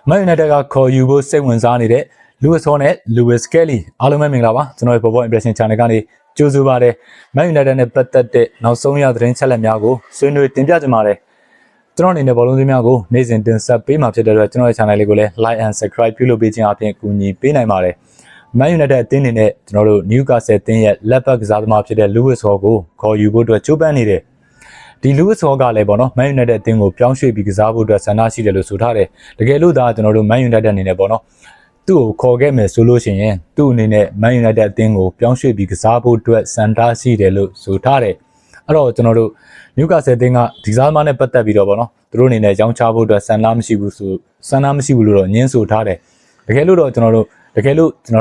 Man United ကခေါ်ယူဖို့စိတ်ဝင်စားနေတဲ့ Lewis Hall နဲ့ Lewis Kelly အားလုံးပဲမင်္ဂလာပါကျွန်တော်ရဲ့ Football Impression Channel ကနေကြိုဆိုပါရစေ Man United နဲ့ပတ်သက်တဲ့နောက်ဆုံးရသတင်းချက်လက်များကိုဆွေးနွေးတင်ပြကြပါမယ်ကျွန်တော်အနေနဲ့ဘောလုံးသင်းများကိုနေ့စဉ်တင်ဆက်ပေးမှာဖြစ်တဲ့အတွက်ကျွန်တော်ရဲ့ channel လေးကိုလည်း like and subscribe ပြုလုပ်ပေးခြင်းအပြင်ကူညီပေးနိုင်ပါတယ် Man United အသင်းအနေနဲ့ကျွန်တော်တို့ Newcastle အသင်းရဲ့လက်ပတ်ကစားသမားဖြစ်တဲ့ Lewis Hall ကိုခေါ်ယူဖို့အတွက်ကြိုးပမ်းနေတယ်ဒီ Lewis Hall ကလည်းပေါ့နော် Man United အသင်းကိုပြောင်းရွှေ့ပြီးကစားဖို့အတွက်ဆန္ဒရှိတယ်လို့ဆိုထားတယ်တကယ်လို့ဒါကျွန်တော်တို့ Man United အနေနဲ့ပေါ့နော်သူ့ကိုခေါ်ခဲ့မယ်ဆိုလို့ရှိရင်သူ့အနေနဲ့ Man United အသင်းကိုပြောင်းရွှေ့ပြီးကစားဖို့အတွက်ဆန္ဒရှိတယ်လို့ဆိုထားတယ်အဲ့တော့ကျွန်တော်တို့ Newcastle အသင်းကဒီစားသမားနဲ့ပတ်သက်ပြီးတော့ပေါ့နော်သူတို့အနေနဲ့ရောင်းချဖို့အတွက်ဆန္ဒမရှိဘူးလို့တော့ညင်းဆိုထားတယ်တကယ်လို့ကျွန်တော်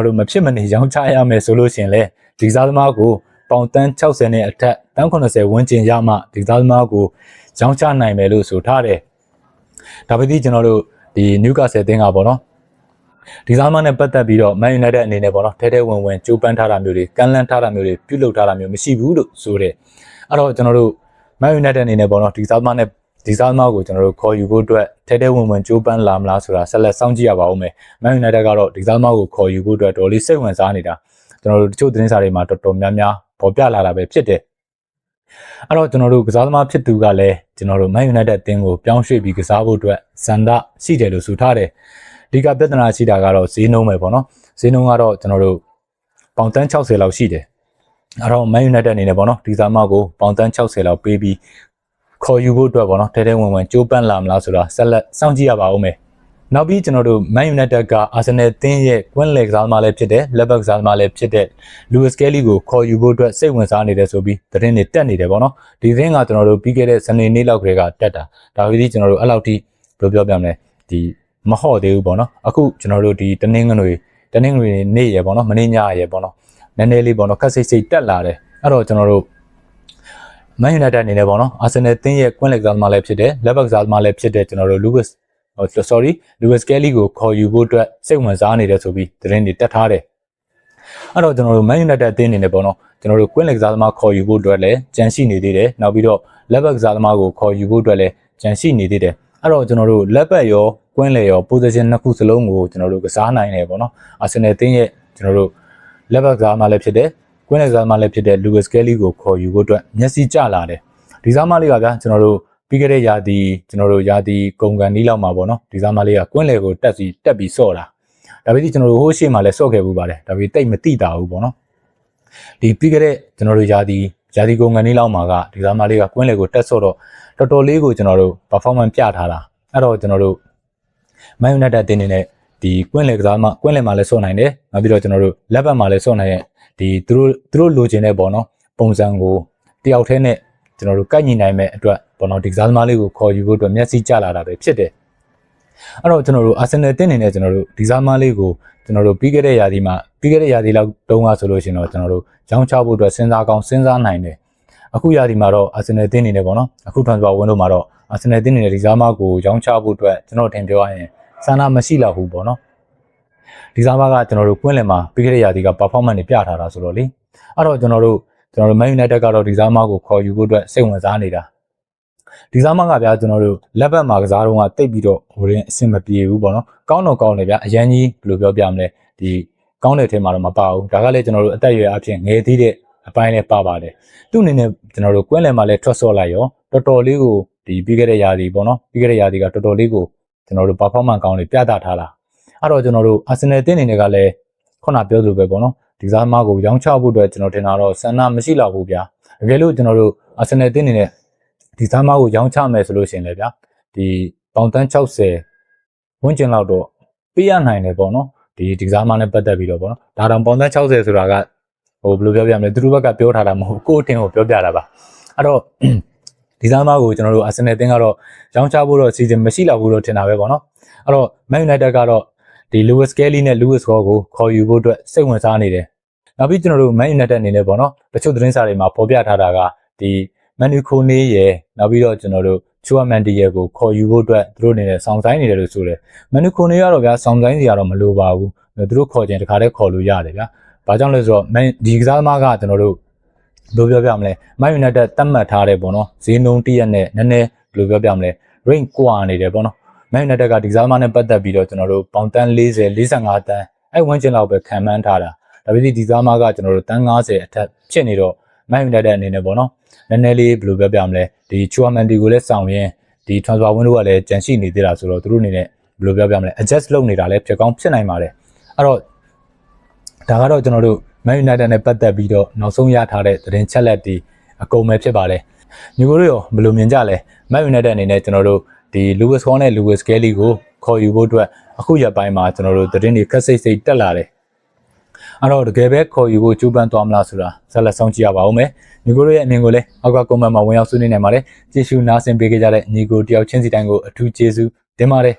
တို့မဖြစ်မနေရောင်းချရမယ်ဆိုလို့ရှိရင်လေဒီစားသမားကိုပေါင်တန်း60နဲ့အထက်တန်း80ဝန်းကျင်ရမှဒီစားသမားကိုရောင်းချနိုင်မယ်လို့ဆိုထားတယ်ဒါပေမဲ့ကျွန်တော်တို့ဒီ Newcastle အသင်းကပေါ့နော်ဒီစားသမားနဲ့ပတ်သက်ပြီးတော့ Man United အနေနဲ့ပေါ့နော်ထဲဝင်ကြိုးပမ်းထားတာမျိုးတွေကမ်းလှမ်းထားတာမျိုးတွေပြုလုပ်ထားတာမျိုးမရှိဘူးလို့ဆိုတယ်အဲ့တော့ကျွန်တော်တို့ Man United အနေနဲ့ပေါ့နော်ဒီစားသမားကိုကျွန်တော်တို့ခေါ်ယူဖို့အတွက်ထဲဝင်ကြိုးပမ်းလာမလားဆိုတာဆက်လက်စောင့်ကြည့်ရပါဦးမယ် Man United ကတော့ဒီစားသမားကိုခေါ်ယူဖို့အတွက်တော်လေးစိတ်ဝင်စားနေတာကျွန်တော်တို့တချို့သတင်းစာတွေမှာတော်တော်များများပေါ်ပြလာတာပဲဖြစ်တယ်အဲ့တော့ကျွန်တော်တို့ကစားသမားဖြစ်သူကလည်းကျွန်တော်တို့ Man United အသင်းကိုပြောင်းရွှေ့ပြီးကစားဖို့အတွက်ဆန္ဒရှိတယ်လို့ဆိုထားတယ်ဒီကပြဿနာရှိတာကတော့ဈေးနှုန်းပဲပေါ့နော်ဈေးနှုန်းကတော့ကျွန်တော်တို့ပေါင်တန်း60လောက်ရှိတယ်အဲ့တော့ Man United အနေနဲ့ပေါ့နော်ဒီစားသမားကိုပေါင်တန်း60လောက်ပေးပြီးခေါ်ယူဖို့အတွက်ပေါ့နော်ထဲဝင်ကြိုးပမ်းလာမလားဆိုတာဆက်လက်စောင့်ကြည့်ရပါဦးမယ်နောက်ပြီးကျွန်တော်တို့ Man United က Arsenal အသင်းရဲ့ကွင်းလယ်ကစားသမားလည်းဖြစ်တဲ့လက်ဘက်ကစားသမားလည်းဖြစ်တဲ့ Lewis Kelly ကိုခေါ်ယူဖို့အတွက်စိတ်ဝင်စားနေတယ်ဆိုပြီးသတင်းတွေတက်နေတယ်ပေါ့နော်ဒီသတင်းကကျွန်တော်တို့ပြီးခဲ့တဲ့စနေနေ့လောက်ကတည်းကတက်တာဒါပေမဲ့ကျွန်တော်တို့အဲ့လောက်ထိဘယ်လိုပြောပြမလဲဒီမဟုတ်သေးဘူးပေါ့နော်အခုကျွန်တော်တို့ဒီတနင်္ဂနွေနေ့ရယ်ပေါ့နော်မနေ့ညရယ်ပေါ့နော်နည်းနည်းလေးပေါ့နော်ခက်စိတ်တက်လာတယ်အဲ့တော့ကျွန်တော်တို့ Man United အနေနဲ့ပေါ့နော် Arsenal အသင်းရဲ့ကွင်းလယ်ကစားသမားလည်းဖြစ်တဲ့လက်ဘက်ကစားသမားလည်းဖြစ်တဲ့ကျွန်တော်တို့ Lewis Kelly ကိုခေါ်ယူဖို့အတွက်စိတ်ဝင်စားနေတယ်ဆိုပြီးသတင်းတွေတက်ထားတယ်အဲ့တော့ကျွန်တော်တို့ Man United အသင်းအနေနဲ့ပေါ့နော်ကျွန်တော်တို့ကွင်းလယ်ကစားသမားခေါ်ယူဖို့အတွက်လည်းကြံရှိနေသေးတယ်နောက်ပြီးတော့လက်ဘက်ကစားသမားကိုခေါ်ယူဖို့အတွက်လည်းကြံရှိနေသေးတယ်အဲ့တော့ကျွန်တော်တို့လက်ဘက်ရောကွင်းလယ်ရော position နှစ်ခုစလုံးကိုကျွန်တော်တို့ကစားနိုင်တယ်ပေါ့နော် Arsenal အသင်းရဲ့ကျွန်တော်တို့လက်ဘက်ကစားသမားလည်းဖြစ်တဲ့ကွင်းလယ်ကစားသမားလည်းဖြစ်တဲ့ Lewis Kelly ကိုခေါ်ယူဖို့အတွက်မျက်စိကျလာတယ်ဒီစားသမားလေးကဗျာကျွန်တော်တို့ပြီးခဲ့တဲ့ရာသီကုန်ကန်နီးလောက်မှာပေါ့နော်ဒီစားသမားလေးကကွင်းလယ်ကိုတက်ပြီးဆော့တာဒါပေမဲ့ကျွန်တော်တို့ဟိုးရှေ့မှာလည်းဆော့ခဲ့ဘူးပါတယ်ဒါပေမဲ့တိတ်မတိတာဘူးပေါ့နော်ဒီပြီးခဲ့တဲ့ကျွန်တော်တို့ရာသီကုန်ကန်နီးလောက်မှာကဒီစားသမားလေးကကွင်းလယ်ကိုတက်ဆော့တော့တော်တော်လေးကိုကျွန်တော်တို့ performance ပြထားတာအဲ့တော့ကျွန်တော်တို့ Man United တင်းနေနဲ့ဒီကွင်းလယ်ကစားမှာကွင်းလယ်မှာလည်းဆော့နိုင်တယ်နောက်ပြီးတော့ကျွန်တော်တို့လက်ဘက်မှာလည်းဆော့နိုင်တဲ့ဒီသူတို့လိုချင်တဲ့ပေါ့နော်ပုံစံကိုတယောက်တည်းနဲ့ကျွန်တော်တို့ကိုက်ညီနိုင်မဲ့အတွက်ပေါ့နော်ဒီကစားသမားလေးကိုခေါ်ယူဖို့အတွက်မျက်စိကျလာတာပဲဖြစ်တယ်အဲ့တော့ကျွန်တော်တို့ Arsenal တင်းနေနဲ့ကျွန်တော်တို့ဒီကစားသမားလေးကိုကျွန်တော်တို့ပြီးခဲ့တဲ့ရာသီလောက်တုန်းကဆိုလို့ရှိရင်တော့ကျွန်တော်တို့ရောင်းချဖို့အတွက်စဉ်းစားနိုင်တယ်အခုရာသီမှာတော့ Arsenal တင်းနေနဲ့ပေါ့နော်အခု transfer window မှာတော့ Arsenal တင်းနေတဲ့ဒီကစားသမားကိုရောင်းချဖို့အတွက်ကျွန်တော်ထင်ပြောရရင်ဆန္ဒမရှိတော့ဘူးပေါ့နော်ဒီစားသမားကကျွန်တော်တို့ကွင်းလယ်မှာပြီးခဲ့တဲ့ရာသီက performance တွေပြထားတာဆိုတော့လေအဲ့တော့ကျွန်တော်တို့ Man United ကတော့ဒီစားသမားကိုခေါ်ယူဖို့အတွက်စိတ်ဝင်စားနေတာဒီစားသမားကဗျာကျွန်တော်တို့လက်ဘက်မှာကစားတော့ကတိတ်ပြီးတော့ဟိုရင်အဆင်မပြေဘူးပေါ့နော်ကောင်းတယ်ဗျာအရန်ကြီးဘယ်လိုပြောပြမလဲဒီကောင်းတဲ့ထဲမှာတော့မပါဘူးဒါကလည်းကျွန်တော်တို့အသက်အရွယ်အပြင်ငယ်သေးတဲ့အပိုင်းလည်းပါပါတယ်သူ့အနေနဲ့ကျွန်တော်တို့ကွင်းလယ်မှာလည်းထွက်ဆော့လိုက်ရောတော်တော်လေးကိုဒီပြီးခဲ့တဲ့ရာသီပေါ့နော်ပြီးခဲ့တဲ့ရာသီကတော်တော်လေးကိုကျွန်တော်တို့ performance ကောင်းတွေပြသထားတာအဲ့တော့ကျွန်တော်တို့ Arsenal တင်းနေတွေကလည်းခုနပြောသလိုပဲပေါ့နော်ဒီစားသမားကိုရောင်းချဖို့အတွက်ကျွန်တော်ထင်တာတော့ဆန္ဒမရှိတော့ဘူးဗျာတကယ်လို့ကျွန်တော်တို့ Arsenal တင်းနေနဲ့ဒီစားသမားကိုရောင်းချမယ်ဆိုလို့ရှိရင်လည်းဗျာဒီပေါင်တန်း60ဝန်းကျင်လောက်တော့ပေးရနိုင်တယ်ပေါ့နော်ဒီစားသမားနဲ့ပတ်သက်ပြီးတော့ပေါ့နော်ဒါတောင်ပေါင်တန်း60ဆိုတာကဟိုဘယ်လိုပြောပြမလဲသူတို့ဘက်ကပြောထားတာမဟုတ်ကိုယ့်အထင်ကိုပြောပြတာပါအဲ့တော့ဒီစားသမားကိုကျွန်တော်တို့ Arsenal တင်းကတော့ရောင်းချဖို့တော့စီစဉ်မရှိတော့ဘူးလို့ထင်တာပဲပေါ့နော်အဲ့တော့ Man United ကတော့ဒီ Lewis Kelly နဲ့ Lewis Hall ကိုခေါ်ယူဖို့အတွက်စိတ်ဝင်စားနေတယ်နောက်ပြီးကျွန်တော်တို့ Man United အနေနဲ့ပေါ့နော်တချို့သတင်းစာတွေမှာဖော်ပြထားတာကဒီ Manu Kone ရယ်နောက်ပြီးတော့ကျွန်တော်တို့ Chouamandi ရယ်ကိုခေါ်ယူဖို့အတွက်သူတို့အနေနဲ့စောင့်ဆိုင်းနေတယ်လို့ဆိုတယ် Manu Kone ကတော့ဗျာစောင့်ဆိုင်းစီရတော့မလိုပါဘူးသူတို့ခေါ်ခြင်းတခါတည်းခေါ်လို့ရတယ်ဗျာဘာကြောင့်လဲဆိုတော့ဒီကစားသမားကကျွန်တော်တို့ဘယ်လိုပြောပြမလဲ Man United တတ်မှတ်ထားတယ်ပေါ့နော်ဈေးနှုန်းတရက်နဲ့နည်းနည်းဘယ်လိုပြောပြမလဲ range ကွာနေတယ်ပေါ့နော် Man United ကဒီကစားသမားနဲ့ပတ်သက်ပြီးတော့ကျွန်တော်တို့ပေါင်တန်း40 45တန်းအဲ့ဝန်းကျင်လောက်ပဲခံမှန်းထားတာဒါပေမဲ့ဒီကစားသမားကကျွန်တော်တို့တန်း90အထက်ဖြစ်နေတော့ Man United အနေနဲ့ပေါ့နော်နည်းနည်းလေးဘယ်လိုပြောပြမလဲဒီ Chouamandi ကိုလည်းဆောင်ရင်ဒီ transfer window ကလည်းကြန့်ရှိနေသေးတာဆိုတော့သူတို့အနေနဲ့ဘယ်လိုပြောပြမလဲ adjust လုပ်နေတာလည်းဖြစ်ကောင်းဖြစ်နိုင်ပါတယ်အဲ့တော့ဒါကတော့ကျွန်တော်တို့ Man United နဲ့ပတ်သက်ပြီးတော့နောက်ဆုံးရထားတဲ့သတင်းချက်လက်တွေအကုန်ပဲဖြစ်ပါတယ်ညီကိုတို့ရောဘယ်လိုမြင်ကြလဲ Man United အနေနဲ့ကျွန်တော်တို့ဒီ Lewis Hall နဲ့ Lewis Kelly ကိုခေါ်ယူဖို့အတွက်အခုရက်ပိုင်းမှာကျွန်တော်တို့သတင်းတွေခက်စိတ်စိတ်တက်လာတယ်အဲ့တော့တကယ်ပဲခေါ်ယူဖို့ကြိုးပမ်းသွားမလားဆိုတာဆက်လက်ဆောင်ကြည့်ရပါဦးမယ်ညီကိုတို့ရဲ့အမြင်ကိုလည်းအောက်က comment မှာဝင်ရောက်ဆွေးနွေးနိုင်ပါတယ်ကြည့်ရှုနားဆင်ပေးကြတဲ့ညီကိုတယောက်ချင်းစီတိုင်းကိုအထူးကျေးဇူးတင်ပါတယ်